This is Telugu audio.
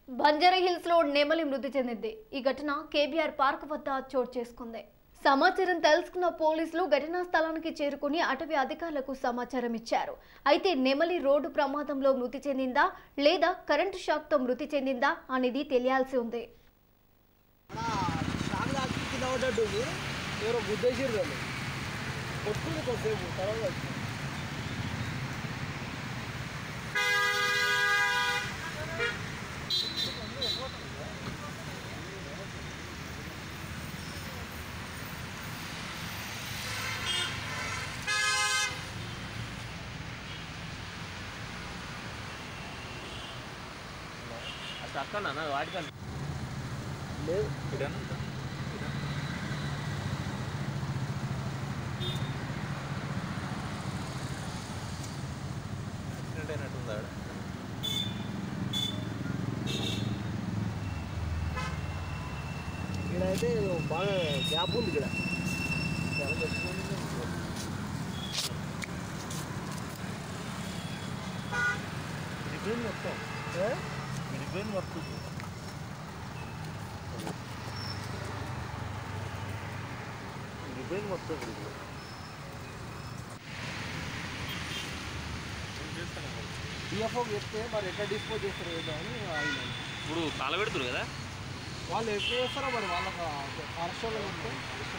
బంజారాహిల్స్ లో నెమలి మృతి చెందింది. ఈ ఘటన కేబీఆర్ పార్క్ వద్ద చోటు చేసుకుంది. సమాచారం తెలుసుకున్న పోలీసులు ఘటనా స్థలానికి చేరుకుని అటవీ అధికారులకు సమాచారం ఇచ్చారు. అయితే నెమలి రోడ్డు ప్రమాదంలో మృతి చెందిందా లేదా కరెంటు షాక్ తో మృతి చెందిందా అనేది తెలియాల్సి ఉంది. అక్కడ వాటికన్నా లేదు యాక్సిడెంట్ అయినట్టుందా? ఇక్కడైతే బాగా గ్యాప్ ఉంది. ఇక్కడ రిపేర్ మొత్తం రిపేర్ మొత్తం రిపేర్ మొత్తం డిఎఫ్ఓ చెప్తే మరి ఎట్లా డిస్పోజ్ చేస్తారు ఏదో అని ఆయన ఇప్పుడు కాలబెడుతురు కదా వాళ్ళు ఎట్లా చేస్తారో మరి వాళ్ళకి ఫారెస్ట్ వాళ్ళు చెప్తే